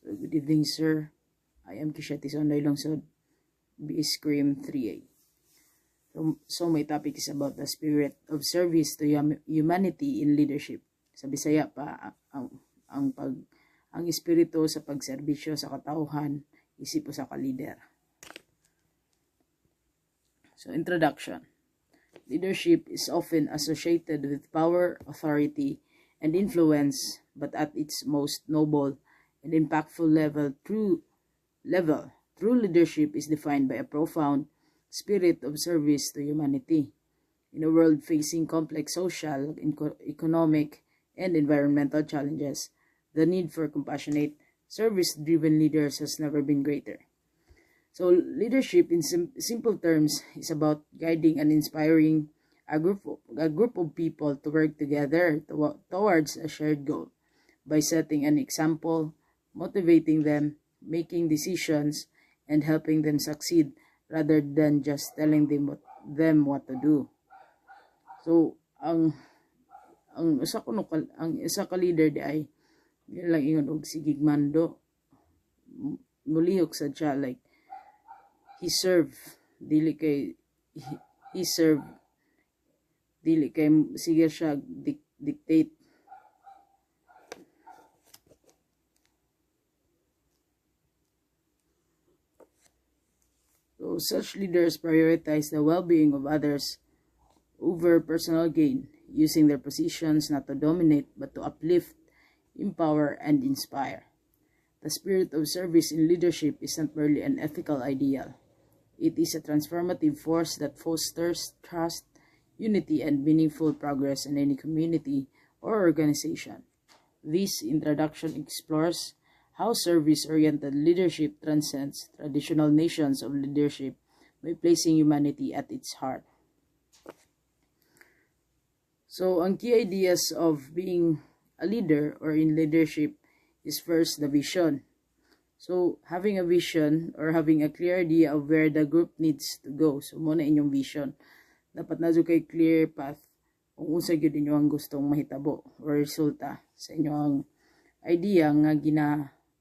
So, good evening, sir. I am Kishatis Onday Longsod, BS Scream 3A. So my topic is about the spirit of service to humanity in leadership. Sa Bisaya pa, ang espiritu sa pagserbisyo sa katauhan, isip sa ka-leader. So, introduction. Leadership is often associated with power, authority, and influence, but at its most noble and impactful level, true leadership is defined by a profound spirit of service to humanity. In a world facing complex social, economic, and environmental challenges, the need for compassionate, service-driven leaders has never been greater. So, leadership in simple terms is about guiding and inspiring a group of people to work together towards a shared goal by setting an example, motivating them, making decisions, and helping them succeed rather than just telling them what to do. So, ang isa ka leader di ay lang ingon og sigig mando, mulihok sad siya, like he serve dili kay sige siya dictate. So such leaders prioritize the well-being of others over personal gain, using their positions not to dominate but to uplift, empower, and inspire. The spirit of service in leadership is not merely an ethical ideal. It is a transformative force that fosters trust, unity, and meaningful progress in any community or organization. This introduction explores how service-oriented leadership transcends traditional notions of leadership by placing humanity at its heart. So, ang key ideas of being a leader or in leadership is first the vision. So, having a vision or having a clear idea of where the group needs to go. So, muna inyong vision. Dapat na kay clear path kung unsa gyud inyo ang gustong mahitabo or resulta sa inyong idea nga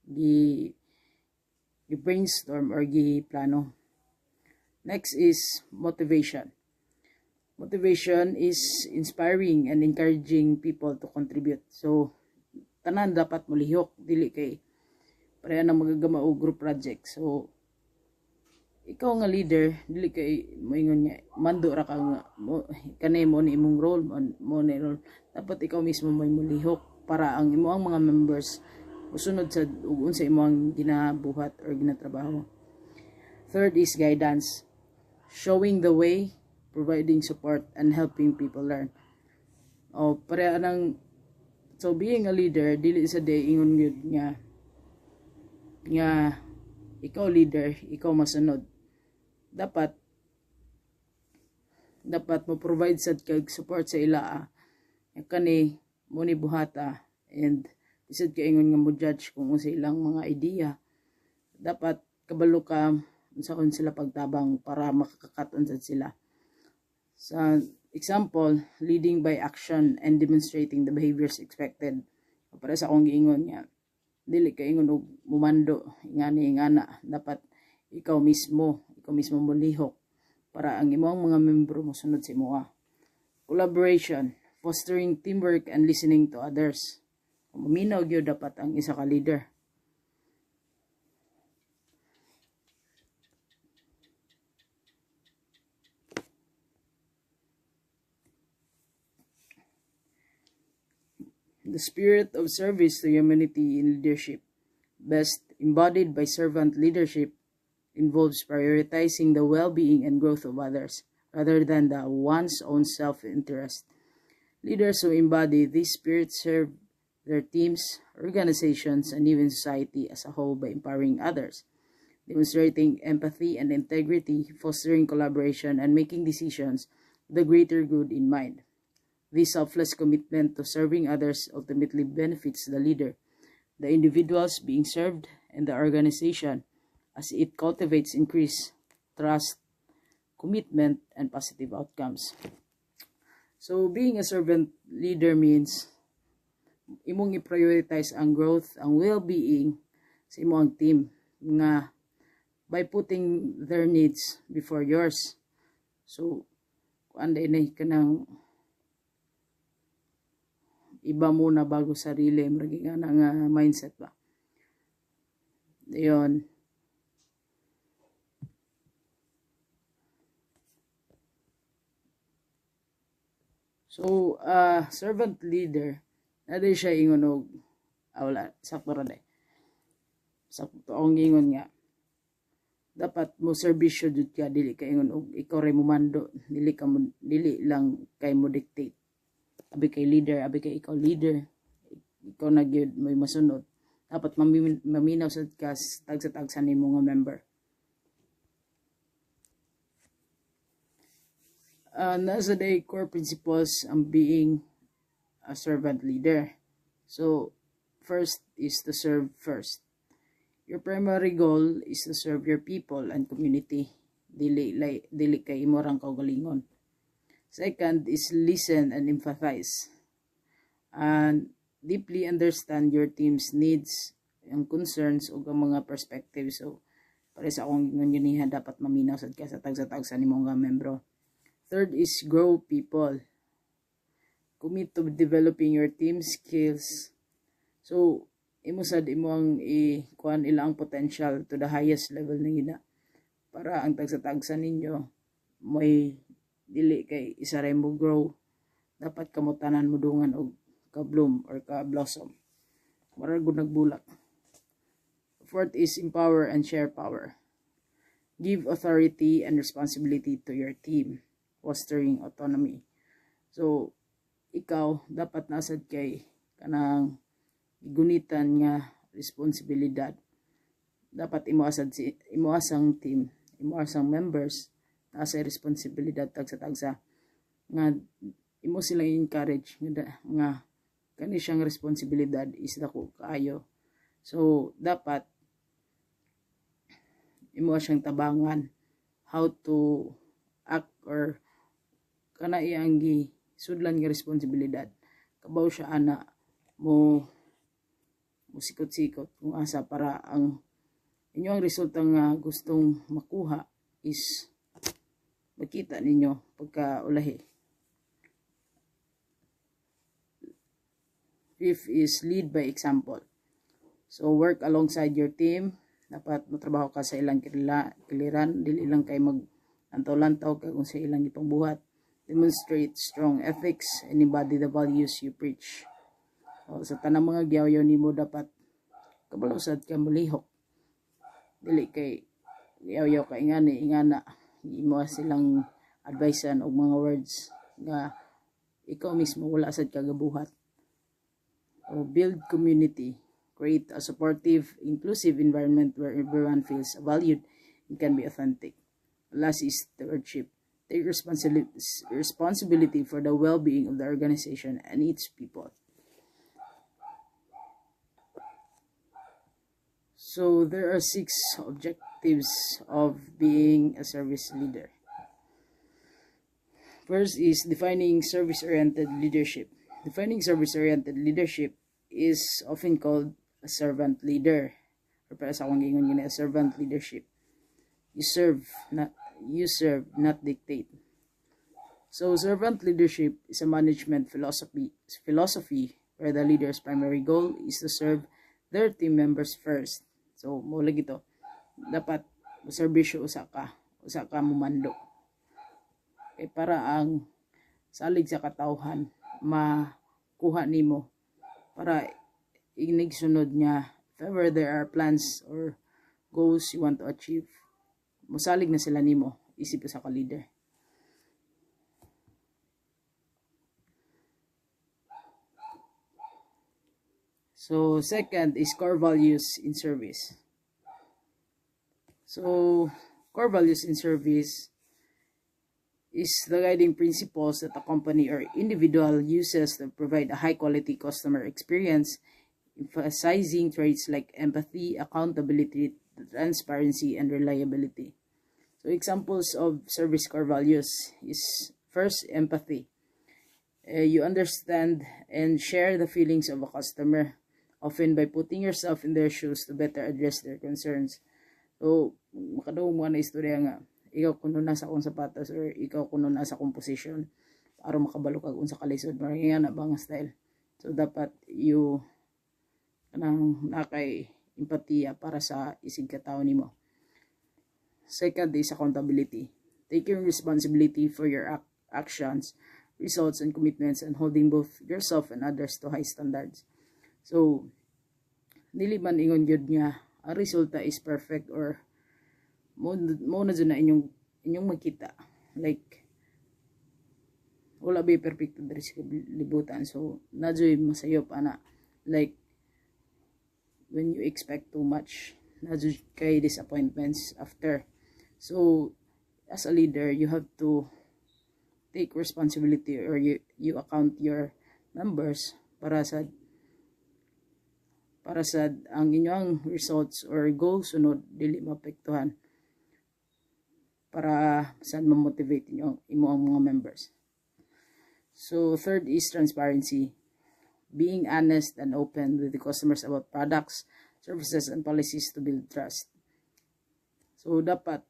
gi-brainstorm or gi-plano. Next is motivation. Motivation is inspiring and encouraging people to contribute. So, tanan dapat mulihok, dili kay pareha na magagama o group project. So, ikaw nga leader, dili kay moingon nga mando ra ka nga kanay mo ni imong role mo ni role. Dapat ikaw mismo may mulihok para ang imong mga members usunod sa unsa imong ginabuhat or ginatrabaho. Third is guidance, showing the way, providing support, and helping people learn. O pareha nang so being a leader dili sa day ingon gyud nga ikaw leader, ikaw masunod. Dapat mo provide sad kag support sa ila kani mo ni buhata, and isad ka ingon nga mo judge kung unsa ilang mga idea. Dapat kabalo ka unsaon sila pagtabang para makakakat-on sad sila. Sa example, leading by action and demonstrating the behaviors expected. Para sa akong giingon nga dili ka ingon og mumando ingana. Dapat ikaw mismo mulihok para ang imong mga membro mosunod sa imo. Collaboration, fostering teamwork and listening to others. Maminaw gyud dapat ang isa ka leader. The spirit of service to humanity in leadership, best embodied by servant leadership, involves prioritizing the well-being and growth of others rather than one's own self-interest. Leaders who embody this spirit serve their teams, organizations, and even society as a whole by empowering others, demonstrating empathy and integrity, fostering collaboration, and making decisions with the greater good in mind. This selfless commitment to serving others ultimately benefits the leader, the individuals being served, and the organization, as it cultivates increased trust, commitment, and positive outcomes. So, being a servant leader means imong i-prioritize ang growth, ang well-being, sa imong team nga by putting their needs before yours. So anday na kanang iba muna bago sarili, maging nga mindset ba. Ayun. So, servant leader, naday siya ingon og, wala, sakto ra day. Sakto ang ingon nga, dapat mo serbisyo jud ka, dili ka ingon og ikaw ray mo mando, dili lang kay mo dictate. Abi kay leader, abi kay ikaw leader, ikaw na gyud mo masunod. Dapat maminaw sad ka tagsa-tagsa nimo nga member. Nasa day core principles ang being a servant leader. So, first is to serve first. Your primary goal is to serve your people and community. Dili kay imo rang kaugalingon. Second is listen and empathize. And deeply understand your team's needs, ang concerns o ang mga perspectives. So, para sa akong ganiha, dapat maminaw sad ka sa tagsa-tagsa nimo nga membro. Third is grow people. Commit to developing your team skills. So, imo sad imo ang ikuan ilang potential to the highest level na gina. Para ang tagsa-tagsa ninyo may dili kay isa ray mo grow. Dapat kamo tanan mo dungan og ka-bloom or ka-blossom. Mara gud nagbulak. Fourth is empower and share power. Give authority and responsibility to your team, fostering autonomy. So, ikaw dapat nasad kay kanang gunitan nga responsibilidad. Dapat imo asang team, imo asang members nasa responsibilidad tagsa-tagsa nga imo sila encourage nga kani siyang responsibilidad is dako kaayo. So dapat imo siyang tabangan how to act or kana iyang sudlan nga responsibilidad. Kabaw siya ana mo sikot-sikot kung asa para ang inyong resulta nga gustong makuha is makita ninyo pagka ulahi. Fifth is lead by example. So work alongside your team. Dapat motrabaho ka sa ilang kiliran, dili lang kay mag-lantaw-lantaw kung sa ilang ipangbuhat. Demonstrate strong ethics and embody the values you preach. So, sa tanang mga gyaw-yaw nimo dapat kabalusad ka mulihok. Dili kay gyaw-yaw ka ingana imo silang advicean og mga words nga ikaw mismo wala sad ka gabuhat. So, build community. Create a supportive, inclusive environment where everyone feels valued and can be authentic. Last is stewardship. Take responsibility for the well-being of the organization and its people. So there are 6 objectives of being a service leader. First is defining service-oriented leadership. Defining service-oriented leadership is often called a servant leader. Or para sa akong gingon a servant leadership. You serve, not dictate. So servant leadership is a management philosophy where the leader's primary goal is to serve their team members first. So mo lagi to. Dapat serbisyo usa ka mumando. Kay para ang salig sa katawhan makuha nimo para inigsunod niya if ever there are plans or goals you want to achieve. Musalig na sila nimo isip sa ka leader. So second is core values in service. So core values in service is the guiding principles that a company or individual uses to provide a high quality customer experience, emphasizing traits like empathy, accountability, transparency, and reliability. So examples of service core values is first, empathy. You understand and share the feelings of a customer. often by putting yourself in their shoes to better address their concerns. So, makadaw mo na istorya nga, ikaw kuno na sa akong sapatos or ikaw kuno na sa akong posisyon para makabalo kag unsa kalisod, marang na ba nga style. So, dapat you kanang nakay empatiya para sa isig katao nimo. Second is accountability. Taking responsibility for your actions, results, and commitments, and holding both yourself and others to high standards. So, dili man ingon gyud nga ang resulta is perfect or mo na dyan na inyong makita. Like, wala ba perfecto dari sa libutan. So, nadyo'y masayop, ana. Like, when you expect too much, nadyo'y kay disappointments after. So, as a leader, you have to take responsibility or you account your numbers para sa ang inyong results or goals sunod dili maapektuhan para saan ma-motivate imo ang mga members. So, third is transparency. Being honest and open with the customers about products, services, and policies to build trust. So, dapat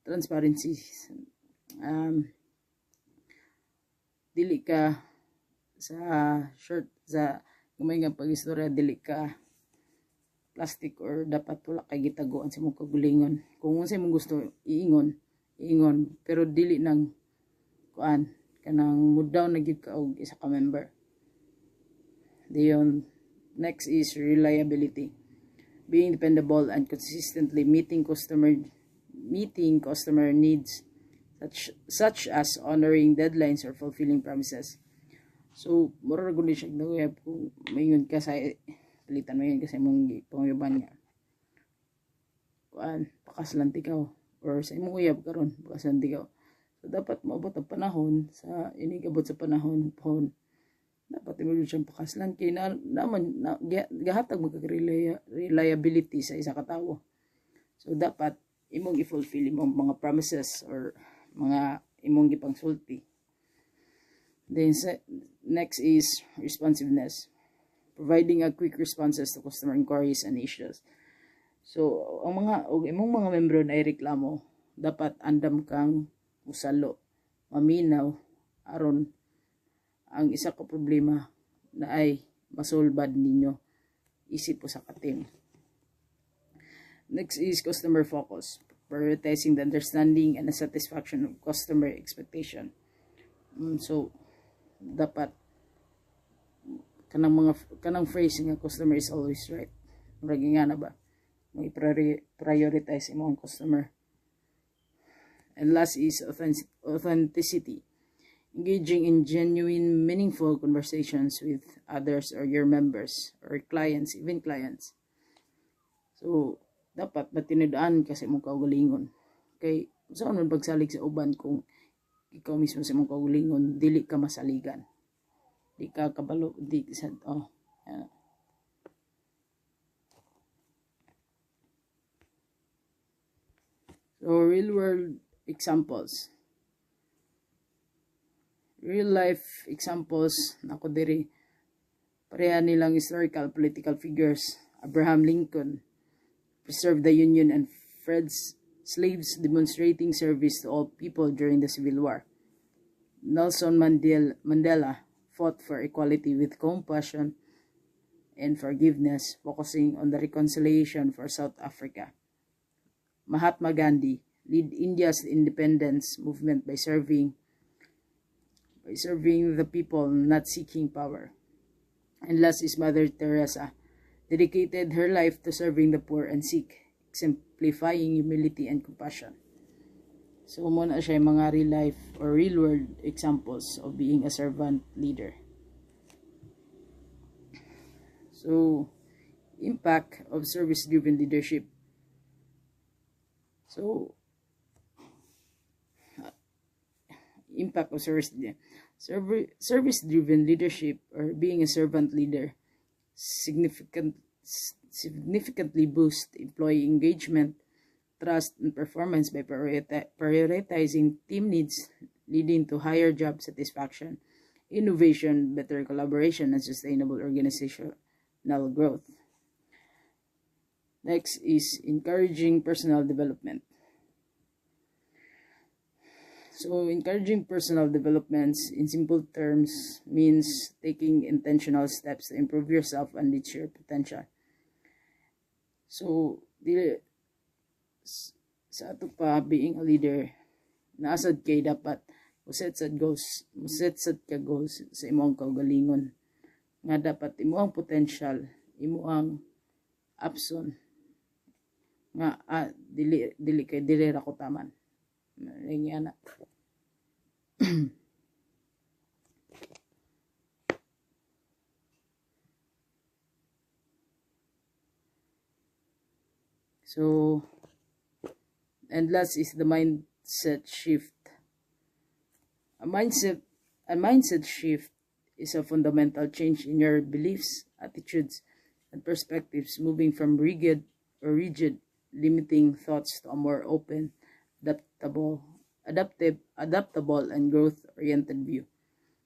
transparency. Dili ka sa gamay nga pag-istorya, dili ka plastic or dapat wala kay gitaguan sa mong kagulingon. Kung unsa imong gusto iingon, pero dili nang kuan kanang mood down na gyud ka og isa ka member. Diyon, next is reliability. Being dependable and consistently meeting customer needs such as honoring deadlines or fulfilling promises. So, mura gud siya nagweb kung mayon ka sa palitan mo yun kasi mong pangyaban nga. Kuan, pakaslan tikaw or sa imong uyab karon pakaslan tikaw. So, dapat maabot ang panahon sa inigabot sa panahon dapat mo siyang pakaslan kay gahatag reliability sa isa ka tawo. So, dapat imong i-fulfill imong mga promises or mga imong gipangsulti. Then next is responsiveness. Providing a quick responses to customer inquiries and issues. So, imong mga membro na ireklamo, dapat andam kang usalo, maminaw, aron ang isa ka problema na ay masolbad ninyo isip po sa ka-team. Next is customer focus. Prioritizing the understanding and the satisfaction of customer expectation. So, dapat kanang phrase nga customer is always right. Maragi nga na ba? May prioritize mo ang customer. And last is authenticity. Engaging in genuine, meaningful conversations with others or your members or clients, even clients. So, dapat matinidaan kasi mong kaugalingon. Kay, saan man pagsalig sa uban kung ikaw mismo sa mong kaugalingon, dili ka masaligan. Di ka kabalo, di ka So, real world examples. Real life examples nako diri pareha nilang historical political figures. Abraham Lincoln preserved the Union and freed slaves, demonstrating service to all people during the Civil War. Nelson Mandela fought for equality with compassion and forgiveness, focusing on the reconciliation for South Africa. Mahatma Gandhi led India's independence movement by serving the people, not seeking power. And last is Mother Teresa, dedicated her life to serving the poor and sick, exemplifying humility and compassion. So, muna siya yung mga real life or real world examples of being a servant leader. So, impact of service-driven leadership. So, impact of service-driven leadership or being a servant leader significantly boost employee engagement, trust, and performance by prioritizing team needs, leading to higher job satisfaction, innovation, better collaboration, and sustainable organizational growth. Next is encouraging personal development. So, encouraging personal developments, in simple terms, means taking intentional steps to improve yourself and reach your potential. So, sa ato pa, being a leader, naasad kay dapat muset sad ka goals sa imong kaugalingon. Nga dapat imuang potential, imuang apson, nga dili kay dili ra ko taman. Nga na. So, and last is the mindset shift. A mindset shift is a fundamental change in your beliefs, attitudes, and perspectives, moving from rigid, limiting thoughts to a more open, adaptable, and growth-oriented view.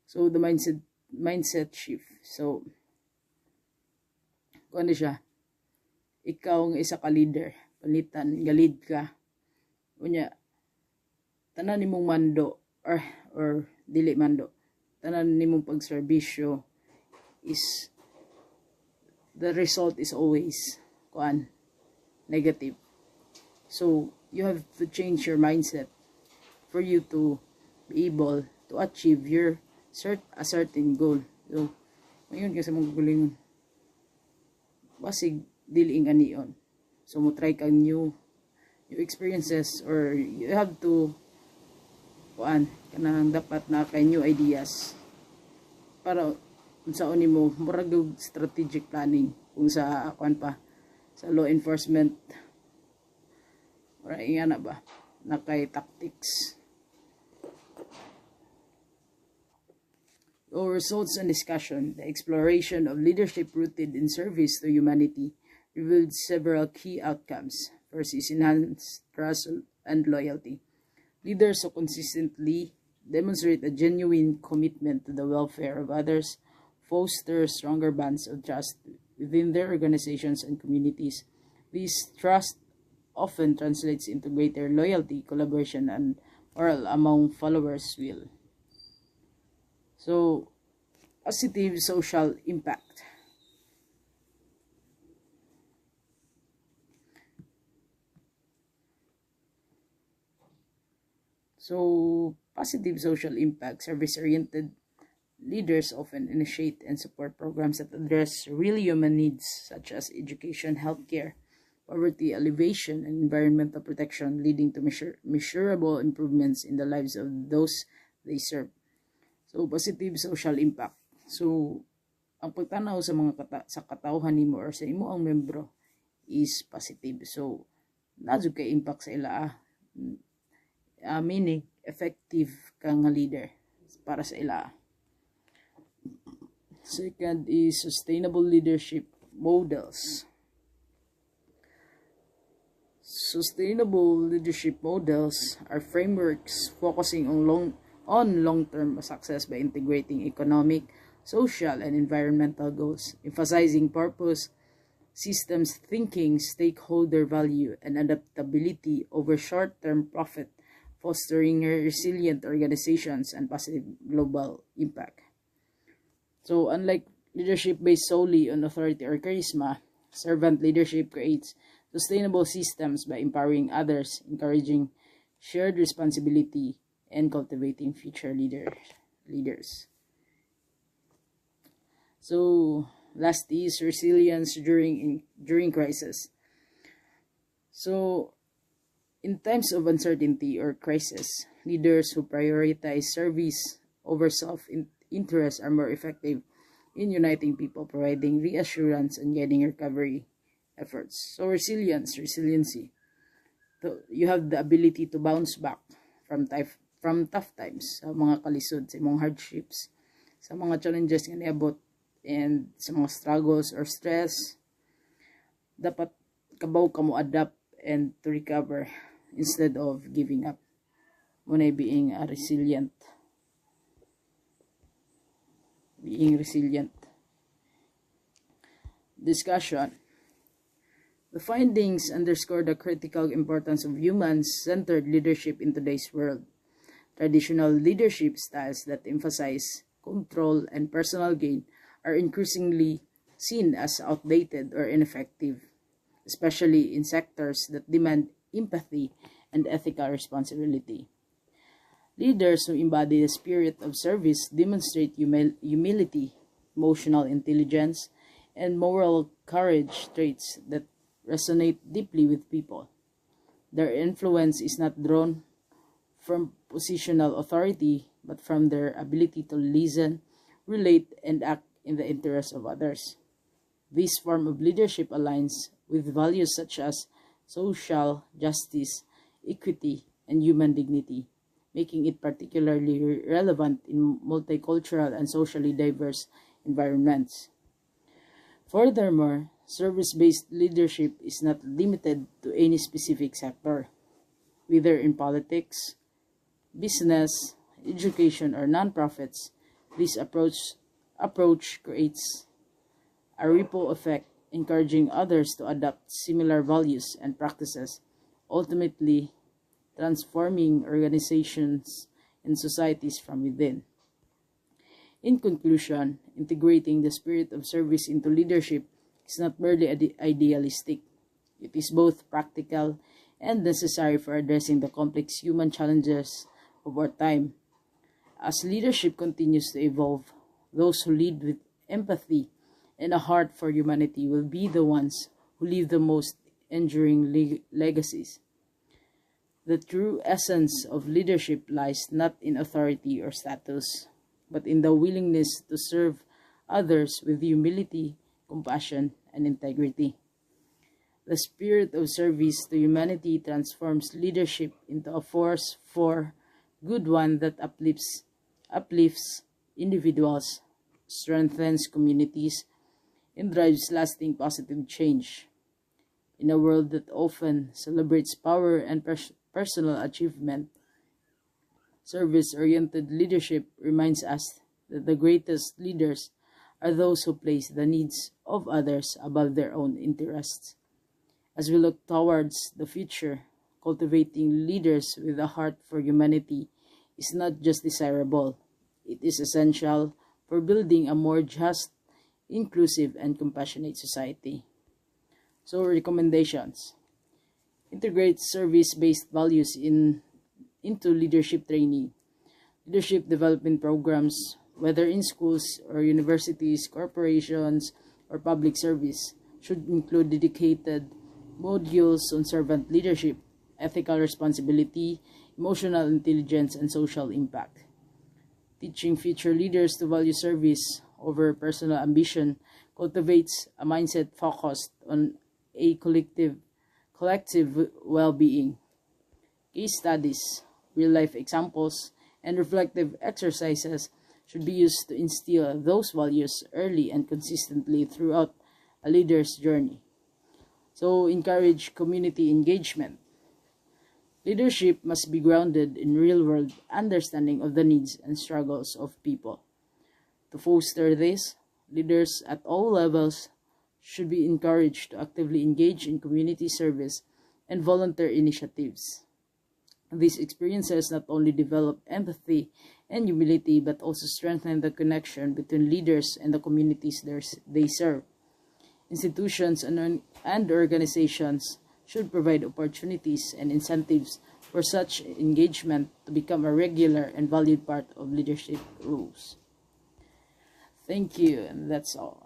So, the mindset shift. So, kung ano siya, ikaw nga isa ka leader, palitan, galid ka, unya, tanan nimong mando, or dili mando, tanan nimong pagserbisyo is, the result is always, negative. So, you have to change your mindset for you to be able to achieve a certain goal. So, ngayon kasi mong gulingon, basig, dili ganion. So mo try kang new experiences, or you have to kanang dapat na kay new ideas para unsaon nimo murag strategic planning kung sa sa law enforcement, or nga na ba na kay tactics. So, results and discussion. The exploration of leadership rooted in service to humanity revealed several key outcomes. First is enhanced trust and loyalty. Leaders who consistently demonstrate a genuine commitment to the welfare of others foster stronger bonds of trust within their organizations and communities. This trust often translates into greater loyalty, collaboration, and morale among followers' will. So, positive social impact. So, positive social impact, service-oriented leaders often initiate and support programs that address real human needs such as education, healthcare, poverty alleviation, and environmental protection, leading to measurable improvements in the lives of those they serve. So, positive social impact. So, ang pagtanaw sa sa katawhan nimo or sa imo ang membro is positive. So, nadyo kay impact sa ila. Meaning, effective kang leader para sa ila. Second is sustainable leadership models. Sustainable leadership models are frameworks focusing on long-term success by integrating economic, social, and environmental goals, emphasizing purpose, systems thinking, stakeholder value, and adaptability over short-term profit, fostering resilient organizations and positive global impact. So, unlike leadership based solely on authority or charisma, servant leadership creates sustainable systems by empowering others, encouraging shared responsibility, and cultivating future leaders. So, last is resilience during crisis. So, in times of uncertainty or crisis, leaders who prioritize service over self-interest are more effective in uniting people, providing reassurance, and guiding recovery efforts. So resiliency. So, you have the ability to bounce back from tough times, sa mga kalisod, sa mga hardships, sa mga challenges nga niabot, and sa mga struggles or stress. Dapat kabaw ka mo adapt and to recover instead of giving up. Muna being resilient. Being resilient. Discussion. The findings underscore the critical importance of human-centered leadership in today's world. Traditional leadership styles that emphasize control and personal gain are increasingly seen as outdated or ineffective, especially in sectors that demand empathy and ethical responsibility. Leaders who embody the spirit of service demonstrate humility, emotional intelligence, and moral courage, traits that resonate deeply with people. Their influence is not drawn from positional authority, but from their ability to listen, relate, and act in the interest of others. This form of leadership aligns with values such as social justice, equity, and human dignity, making it particularly relevant in multicultural and socially diverse environments. Furthermore, service-based leadership is not limited to any specific sector, whether in politics, business, education, or nonprofits. This approach creates a ripple effect, encouraging others to adopt similar values and practices, ultimately transforming organizations and societies from within. In conclusion, integrating the spirit of service into leadership is not merely idealistic. It is both practical and necessary for addressing the complex human challenges of our time. As leadership continues to evolve, those who lead with empathy and a heart for humanity will be the ones who leave the most enduring legacies. The true essence of leadership lies not in authority or status, but in the willingness to serve others with humility, compassion, and integrity. The spirit of service to humanity transforms leadership into a force for good, one that uplifts individuals, strengthens communities, and drives lasting positive change. In a world that often celebrates power and personal achievement, service-oriented leadership reminds us that the greatest leaders are those who place the needs of others above their own interests. As we look towards the future, cultivating leaders with a heart for humanity is not just desirable, it is essential for building a more just, inclusive, and compassionate society. So, recommendations. Integrate service-based values into leadership training. Leadership development programs, whether in schools or universities, corporations, or public service, should include dedicated modules on servant leadership, ethical responsibility, emotional intelligence, and social impact. Teaching future leaders to value service over personal ambition cultivates a mindset focused on a collective well-being. Case studies, real-life examples, and reflective exercises should be used to instill those values early and consistently throughout a leader's journey. So, encourage community engagement. Leadership must be grounded in real-world understanding of the needs and struggles of people. To foster this, leaders at all levels should be encouraged to actively engage in community service and volunteer initiatives. These experiences not only develop empathy and humility, but also strengthen the connection between leaders and the communities they serve. Institutions and organizations should provide opportunities and incentives for such engagement to become a regular and valued part of leadership roles. Thank you, and that's all.